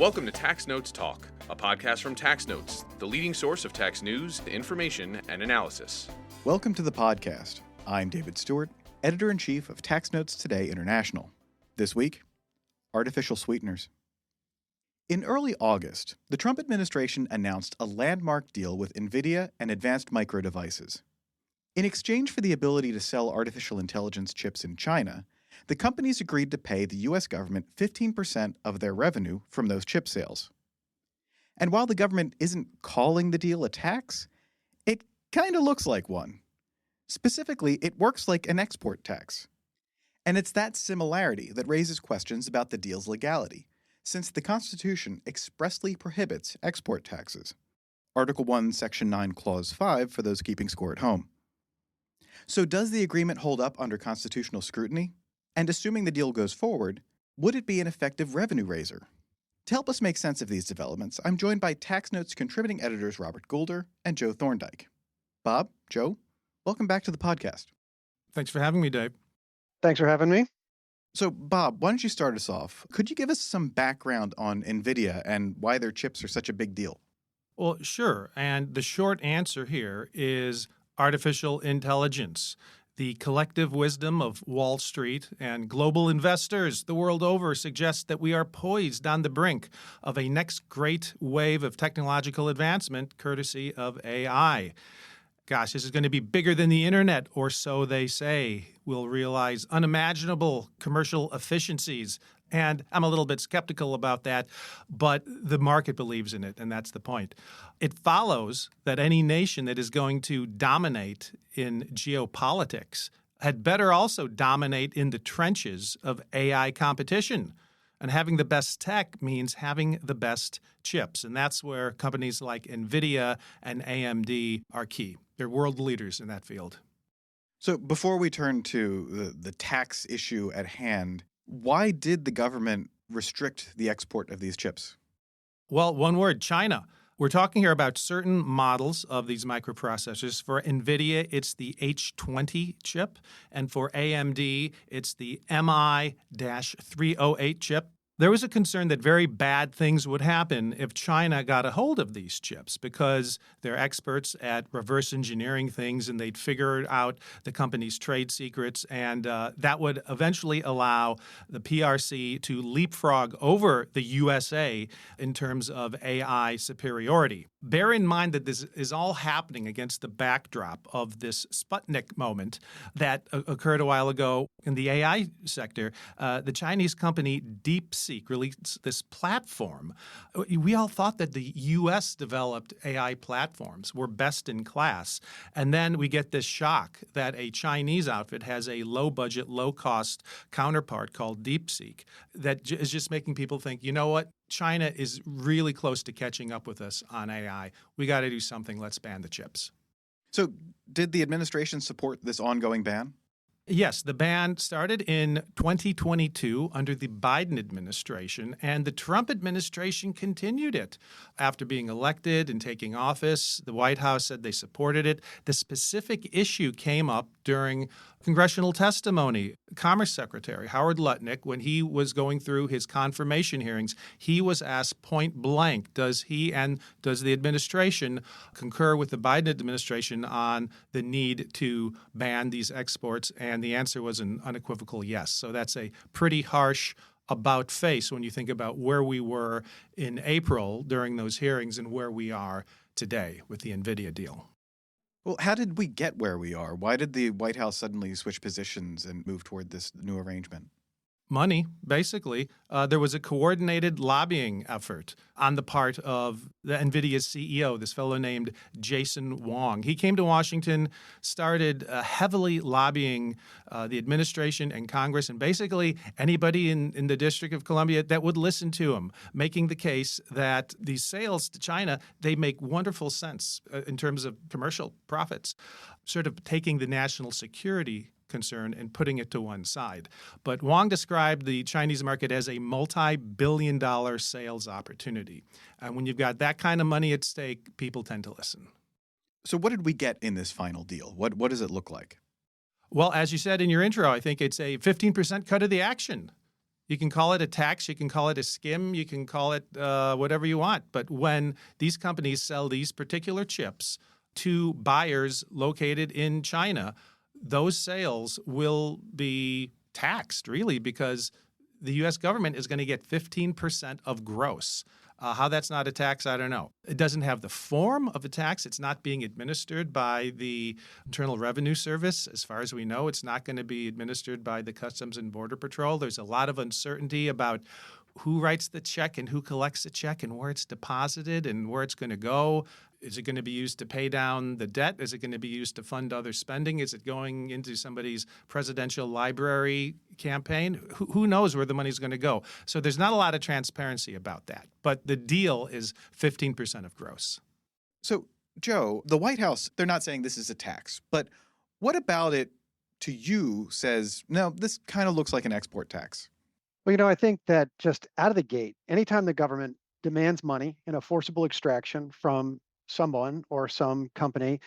Welcome to Tax Notes Talk, a podcast from Tax Notes, the leading source of tax news, information, and analysis. Welcome to the podcast. I'm David Stewart, Editor-in-Chief of Tax Notes Today International. This week, artificial sweeteners. In early August, the Trump administration announced a landmark deal with Nvidia and Advanced Micro Devices. In exchange for the ability to sell artificial intelligence chips in China, the companies agreed to pay the U.S. government 15% of their revenue from those chip sales. And while the government isn't calling the deal a tax, it kind of looks like one. Specifically, it works like an export tax. And it's that similarity that raises questions about the deal's legality, since the Constitution expressly prohibits export taxes. Article 1, Section 9, Clause 5 for those keeping score at home. So does the agreement hold up under constitutional scrutiny? And assuming the deal goes forward, would it be an effective revenue raiser? To help us make sense of these developments, I'm joined by Tax Notes contributing editors Robert Goulder and Joe Thorndike. Bob, Joe, welcome back to the podcast. Thanks for having me, Dave. Thanks for having me. So, Bob, why don't you start us off? Could you give us some background on Nvidia and why their chips are such a big deal? Well, sure. And the short answer here is artificial intelligence. The collective wisdom of Wall Street and global investors the world over suggests that we are poised on the brink of a next great wave of technological advancement courtesy of AI. Gosh, this is going to be bigger than the internet, or so they say. We'll realize unimaginable commercial efficiencies. And I'm a little bit skeptical about that, but the market believes in it, and that's the point. It follows that any nation that is going to dominate in geopolitics had better also dominate in the trenches of AI competition. And having the best tech means having the best chips, and that's where companies like Nvidia and AMD are key. They're world leaders in that field. So before we turn to the tax issue at hand, why did the government restrict the export of these chips? Well, one word, China. We're talking here about certain models of these microprocessors. For Nvidia, it's the H20 chip, and for AMD, it's the MI-308 chip. There was a concern that very bad things would happen if China got a hold of these chips because they're experts at reverse engineering things and they'd figure out the company's trade secrets, and that would eventually allow the PRC to leapfrog over the USA in terms of AI superiority. Bear in mind that this is all happening against the backdrop of this Sputnik moment that occurred a while ago in the AI sector. The Chinese company DeepSeek released this platform. We all thought that the U.S. developed AI platforms were best in class. And then we get this shock that a Chinese outfit has a low-budget, low-cost counterpart called DeepSeek that is just making people think, you know what? China is really close to catching up with us on AI. We got to do something. Let's ban the chips. So did the administration support this ongoing ban? Yes, the ban started in 2022 under the Biden administration, and the Trump administration continued it. After being elected and taking office, the White House said they supported it. The specific issue came up during congressional testimony. Commerce Secretary Howard Lutnick, when he was going through his confirmation hearings, he was asked point blank, does he and does the administration concur with the Biden administration on the need to ban these exports? And the answer was an unequivocal yes. So that's a pretty harsh about face when you think about where we were in April during those hearings and where we are today with the Nvidia deal. Well, how did we get where we are? Why did the White House suddenly switch positions and move toward this new arrangement? Money, basically. There was a coordinated lobbying effort on the part of the Nvidia's CEO, this fellow named Jason Wang. He came to Washington, started heavily lobbying the administration and Congress and basically anybody in the District of Columbia that would listen to him, making the case that these sales to China, they make wonderful sense in terms of commercial profits, sort of taking the national security concern and putting it to one side. But Wang described the Chinese market as a multi-billion-dollar sales opportunity. And when you've got that kind of money at stake, people tend to listen. So what did we get in this final deal? What does it look like? Well, as you said in your intro, I think it's a 15% cut of the action. You can call it a tax, you can call it a skim, you can call it whatever you want. But when these companies sell these particular chips to buyers located in China, those sales will be taxed, really, because the U.S. government is going to get 15% of gross. How that's not a tax, I don't know. It doesn't have the form of a tax. It's not being administered by the Internal Revenue Service. As far as we know, it's not going to be administered by the Customs and Border Patrol. There's a lot of uncertainty about who writes the check and who collects the check and where it's deposited and where it's going to go. Is it going to be used to pay down the debt? Is it going to be used to fund other spending? Is it going into somebody's presidential library campaign? Who knows where the money's going to go? So there's not a lot of transparency about that. But the deal is 15% of gross. So, Joe, the White House, they're not saying this is a tax, but what about it to you says, no, this kind of looks like an export tax? Well, I think that just out of the gate, anytime the government demands money in a forcible extraction from someone or some company,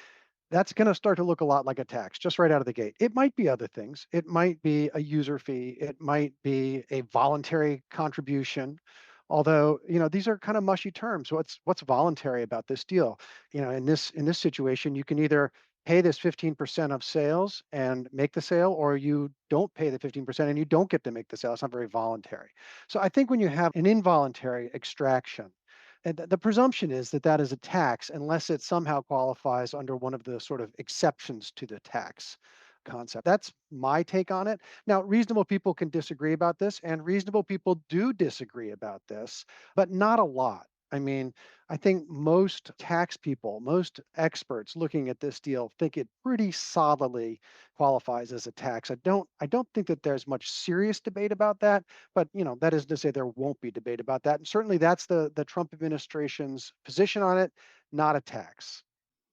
that's going to start to look a lot like a tax just right out of the gate. It might be other things. It might be a user fee. It might be a voluntary contribution. Although, these are kind of mushy terms. What's voluntary about this deal? In this situation, you can either pay this 15% of sales and make the sale, or you don't pay the 15% and you don't get to make the sale. It's not very voluntary. So I think when you have an involuntary extraction, and the presumption is that that is a tax unless it somehow qualifies under one of the sort of exceptions to the tax concept. That's my take on it. Now, reasonable people can disagree about this, and reasonable people do disagree about this, but not a lot. I mean, I think most tax people, most experts looking at this deal think it pretty solidly qualifies as a tax. I don't think that there's much serious debate about that, but that isn't to say there won't be debate about that. And certainly that's the Trump administration's position on it, not a tax.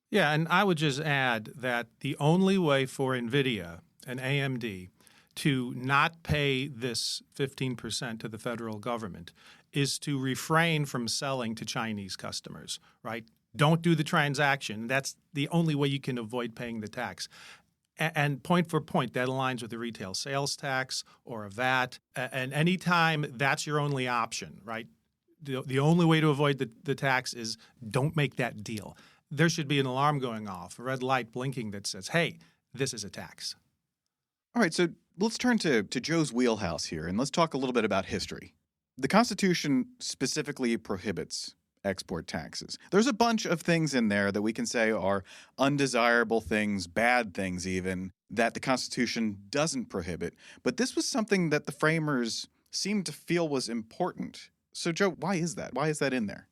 Yeah, and I would just add that the only way for Nvidia and AMD to not pay this 15% to the federal government is to refrain from selling to Chinese customers, right? Don't do the transaction. That's the only way you can avoid paying the tax. And point for point, that aligns with the retail sales tax or a VAT. And anytime that's your only option, right? The only way to avoid the tax is don't make that deal. There should be an alarm going off, a red light blinking that says, hey, this is a tax. All right, so let's turn to Joe's wheelhouse here, and let's talk a little bit about history. The Constitution specifically prohibits export taxes. There's a bunch of things in there that we can say are undesirable things, bad things even, that the Constitution doesn't prohibit. But this was something that the framers seemed to feel was important. So, Joe, why is that? Why is that in there?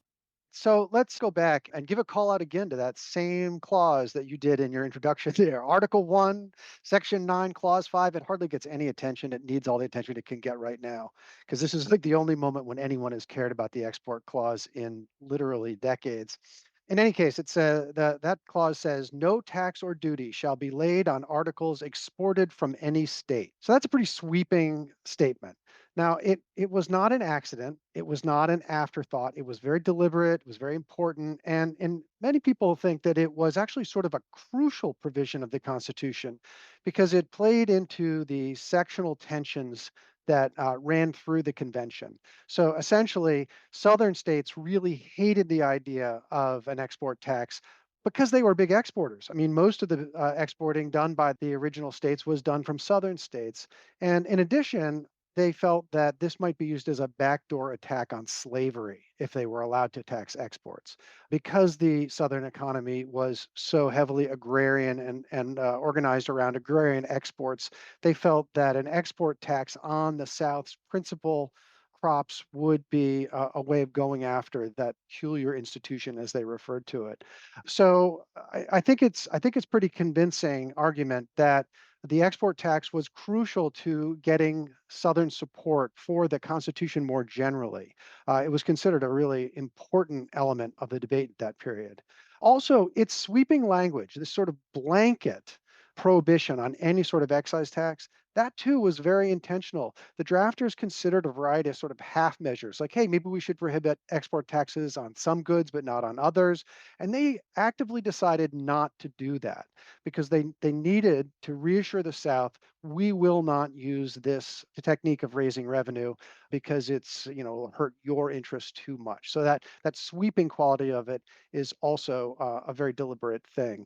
So let's go back and give a call out again to that same clause that you did in your introduction there. Article 1, Section 9, Clause 5, it hardly gets any attention. It needs all the attention it can get right now, because this is like the only moment when anyone has cared about the export clause in literally decades. In any case, it says that clause says no tax or duty shall be laid on articles exported from any state. So that's a pretty sweeping statement. Now, it was not an accident. It was not an afterthought. It was very deliberate. It was very important. And many people think that it was actually sort of a crucial provision of the Constitution because it played into the sectional tensions that ran through the convention. So essentially, Southern states really hated the idea of an export tax because they were big exporters. I mean, most of the exporting done by the original states was done from Southern states. And in addition, they felt that this might be used as a backdoor attack on slavery if they were allowed to tax exports. Because the Southern economy was so heavily agrarian and organized around agrarian exports, they felt that an export tax on the South's principal crops would be a way of going after that peculiar institution, as they referred to it. So I think it's pretty convincing argument that the export tax was crucial to getting Southern support for the Constitution more generally. It was considered a really important element of the debate at that period. Also, its sweeping language, this sort of blanket prohibition on any sort of excise tax, that too was very intentional. The drafters considered a variety of sort of half measures, like, hey, maybe we should prohibit export taxes on some goods, but not on others. And they actively decided not to do that because they needed to reassure the South, we will not use this technique of raising revenue because it's, hurt your interest too much. So that sweeping quality of it is also a very deliberate thing.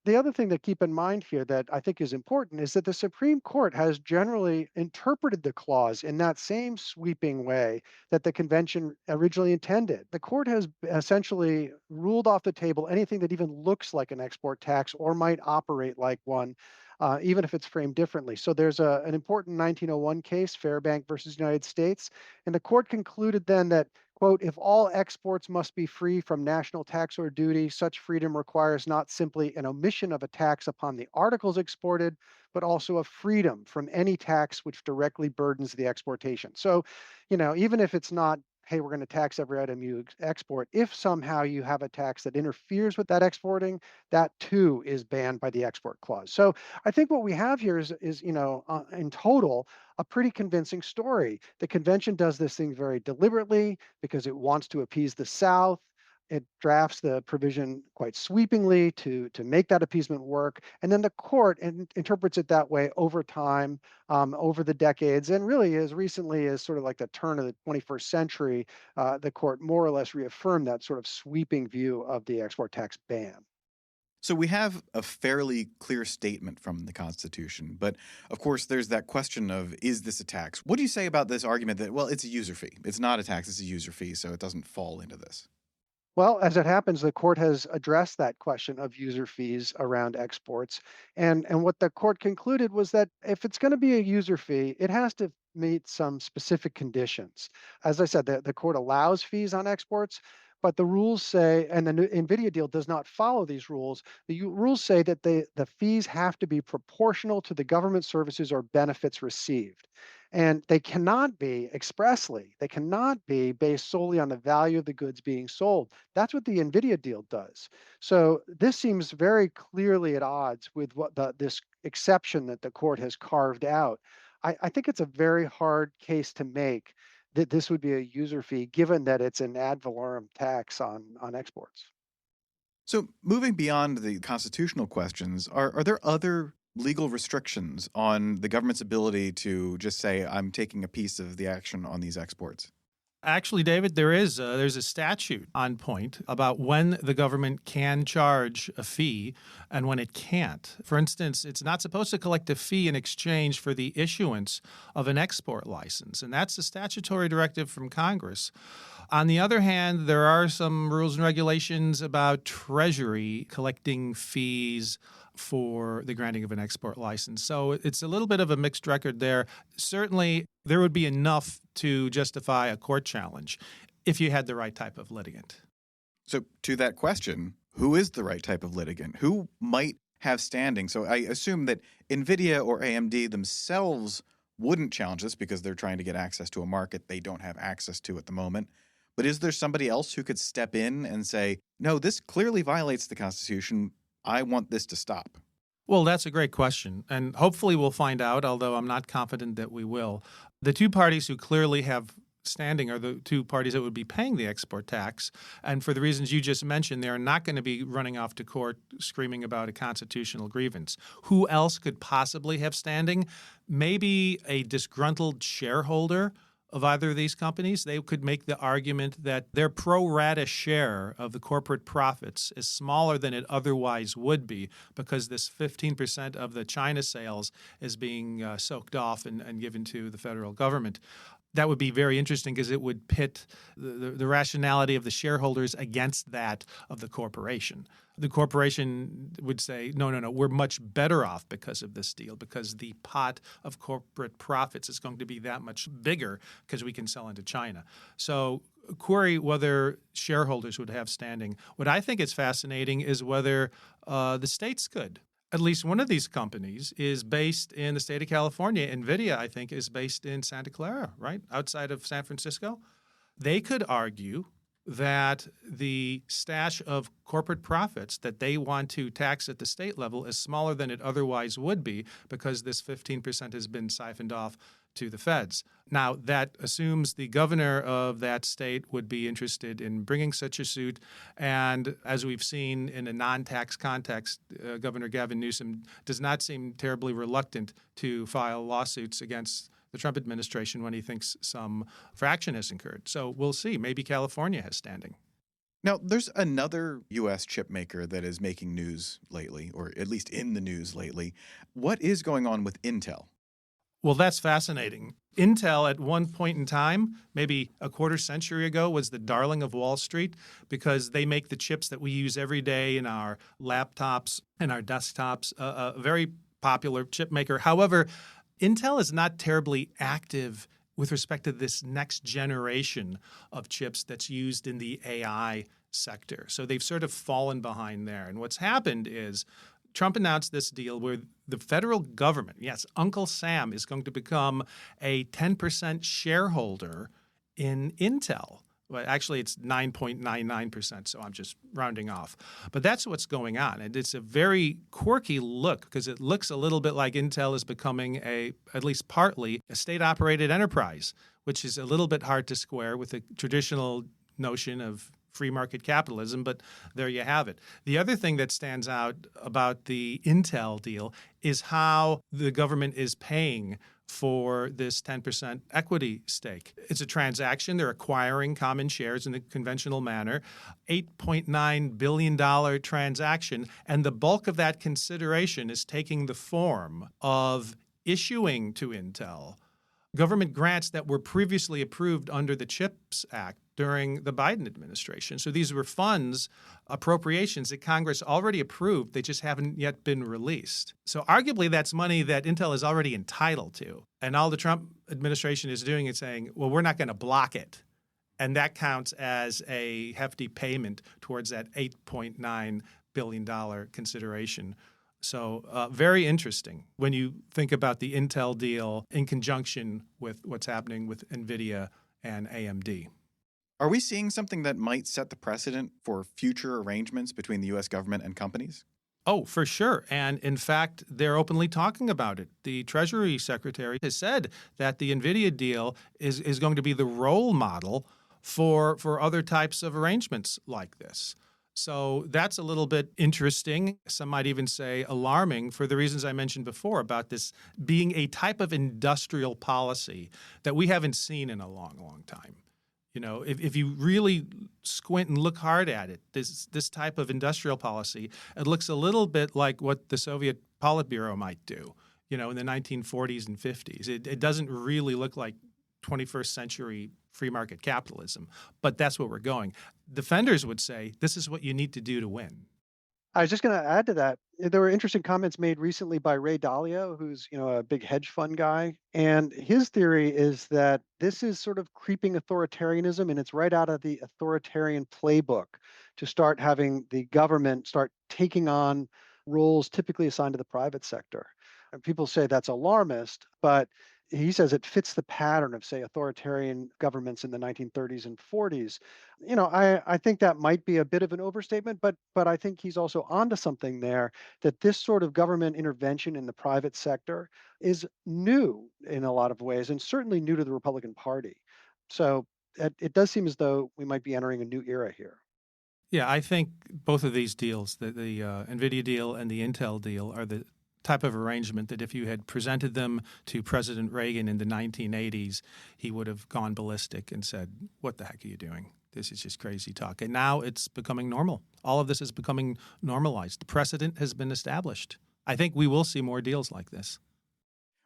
The other thing to keep in mind here that I think is important is that the Supreme Court has generally interpreted the clause in that same sweeping way that the convention originally intended. The court has essentially ruled off the table anything that even looks like an export tax or might operate like one, even if it's framed differently. So there's an important 1901 case, Fairbank versus United States, and the court concluded then that, quote, if all exports must be free from national tax or duty, such freedom requires not simply an omission of a tax upon the articles exported, but also a freedom from any tax which directly burdens the exportation. So, even if it's not, hey, we're going to tax every item you export, if somehow you have a tax that interferes with that exporting, that too is banned by the export clause. So I think what we have here is in total, a pretty convincing story. The convention does this thing very deliberately because it wants to appease the South. It drafts the provision quite sweepingly to make that appeasement work. And then the court interprets it that way over time, over the decades. And really, as recently as sort of like the turn of the 21st century, the court more or less reaffirmed that sort of sweeping view of the export tax ban. So we have a fairly clear statement from the Constitution, but of course there's that question of, is this a tax? What do you say about this argument that, well, it's a user fee? It's not a tax, it's a user fee, so it doesn't fall into this. Well, as it happens, the court has addressed that question of user fees around exports. And what the court concluded was that if it's going to be a user fee, it has to meet some specific conditions. As I said, the court allows fees on exports, but the rules say, and the Nvidia deal does not follow these rules. The rules say that the fees have to be proportional to the government services or benefits received. And they cannot be they cannot be based solely on the value of the goods being sold. That's what the Nvidia deal does. So this seems very clearly at odds with what this exception that the court has carved out. I think it's a very hard case to make that this would be a user fee, given that it's an ad valorem tax on exports. So moving beyond the constitutional questions, are there other legal restrictions on the government's ability to just say, I'm taking a piece of the action on these exports? Actually, David, there's a statute on point about when the government can charge a fee and when it can't. For instance, it's not supposed to collect a fee in exchange for the issuance of an export license, and that's a statutory directive from Congress. On the other hand, there are some rules and regulations about Treasury collecting fees for the granting of an export license. So it's a little bit of a mixed record there. Certainly, there would be enough to justify a court challenge if you had the right type of litigant. So to that question, who is the right type of litigant? Who might have standing? So I assume that Nvidia or AMD themselves wouldn't challenge this because they're trying to get access to a market they don't have access to at the moment. But is there somebody else who could step in and say, no, this clearly violates the Constitution. I want this to stop? Well, that's a great question, and hopefully we'll find out, although I'm not confident that we will. The two parties who clearly have standing are the two parties that would be paying the export tax, and for the reasons you just mentioned, they're not going to be running off to court screaming about a constitutional grievance. Who else could possibly have standing? Maybe a disgruntled shareholder of either of these companies. They could make the argument that their pro rata share of the corporate profits is smaller than it otherwise would be because this 15% of the China sales is being soaked off and given to the federal government. That would be very interesting because it would pit the rationality of the shareholders against that of the corporation. The corporation would say, no, we're much better off because of this deal, because the pot of corporate profits is going to be that much bigger because we can sell into China. So query whether shareholders would have standing. What I think is fascinating is whether the states could. At least one of these companies is based in the state of California. Nvidia, I think, is based in Santa Clara, right, outside of San Francisco. They could argue that the stash of corporate profits that they want to tax at the state level is smaller than it otherwise would be because this 15% has been siphoned off to the feds. Now, that assumes the governor of that state would be interested in bringing such a suit. And as we've seen in a non-tax context, Governor Gavin Newsom does not seem terribly reluctant to file lawsuits against the Trump administration when he thinks some fraction has occurred. So we'll see. Maybe California has standing. Now, there's another U.S. chip maker that is making news lately, or at least in the news lately. What is going on with Intel? Well, that's fascinating. Intel at one point in time, maybe a quarter century ago, was the darling of Wall Street because they make the chips that we use every day in our laptops and our desktops, a very popular chip maker. However, Intel is not terribly active with respect to this next generation of chips that's used in the AI sector. So they've sort of fallen behind there. And what's happened is Trump announced this deal where the federal government, yes, Uncle Sam, is going to become a 10% shareholder in Intel. Well, actually, it's 9.99%, so I'm just rounding off. But that's what's going on. And it's a very quirky look because it looks a little bit like Intel is becoming at least partly, a state-operated enterprise, which is a little bit hard to square with the traditional notion of free market capitalism, but there you have it. The other thing that stands out about the Intel deal is how the government is paying for this 10% equity stake. It's a transaction. They're acquiring common shares in the conventional manner, $8.9 billion transaction, and the bulk of that consideration is taking the form of issuing to Intel government grants that were previously approved under the CHIPS Act during the Biden administration. So these were funds, appropriations that Congress already approved. They just haven't yet been released. So arguably that's money that Intel is already entitled to. And all the Trump administration is doing is saying, well, we're not going to block it. And that counts as a hefty payment towards that $8.9 billion consideration. So very interesting when you think about the Intel deal in conjunction with what's happening with Nvidia and AMD. Are we seeing something that might set the precedent for future arrangements between the U.S. government and companies? Oh, for sure. And in fact, they're openly talking about it. The Treasury Secretary has said that the Nvidia deal is going to be the role model for other types of arrangements like this. So that's a little bit interesting. Some might even say alarming for the reasons I mentioned before about this being a type of industrial policy that we haven't seen in a long, long time. You know, if you really squint and look hard at it, this type of industrial policy, it looks a little bit like what the Soviet Politburo might do, you know, in the 1940s and 50s. It doesn't really look like 21st century free market capitalism, but that's what we're going. Defenders would say this is what you need to do to win. I was just going to add to that. There were interesting comments made recently by Ray Dalio, who's a big hedge fund guy, and his theory is that this is sort of creeping authoritarianism, and it's right out of the authoritarian playbook to start having the government start taking on roles typically assigned to the private sector. And people say that's alarmist, but he says it fits the pattern of, say, authoritarian governments in the 1930s and 40s. I think that might be a bit of an overstatement, but I think he's also onto something there, that this sort of government intervention in the private sector is new in a lot of ways, and certainly new to the Republican Party. So it does seem as though we might be entering a new era here. Yeah, I think both of these deals, the NVIDIA deal and the Intel deal, are the type of arrangement that if you had presented them to President Reagan in the 1980s, he would have gone ballistic and said, what the heck are you doing? This is just crazy talk. And now it's becoming normal. All of this is becoming normalized. The precedent has been established. I think we will see more deals like this.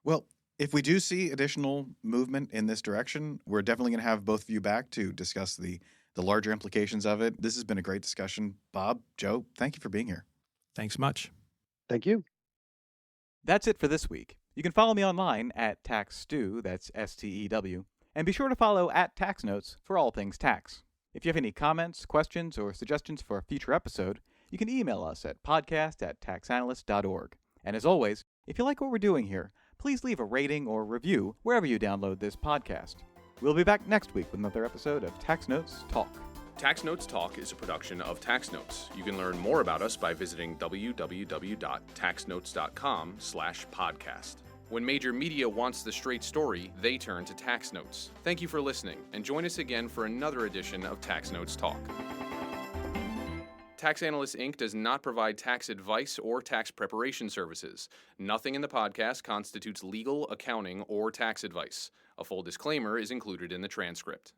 Well, if we do see additional movement in this direction, we're definitely going to have both of you back to discuss the larger implications of it. This has been a great discussion. Bob, Joe, thank you for being here. Thanks much. Thank you. That's it for this week. You can follow me online at TaxStew, that's STEW, and be sure to follow at TaxNotes for all things tax. If you have any comments, questions, or suggestions for a future episode, you can email us at podcast@taxanalyst.org. And as always, if you like what we're doing here, please leave a rating or review wherever you download this podcast. We'll be back next week with another episode of Tax Notes Talk. Tax Notes Talk is a production of Tax Notes. You can learn more about us by visiting www.taxnotes.com/podcast. When major media wants the straight story, they turn to Tax Notes. Thank you for listening, and join us again for another edition of Tax Notes Talk. Tax Analysts Inc. does not provide tax advice or tax preparation services. Nothing in the podcast constitutes legal, accounting, or tax advice. A full disclaimer is included in the transcript.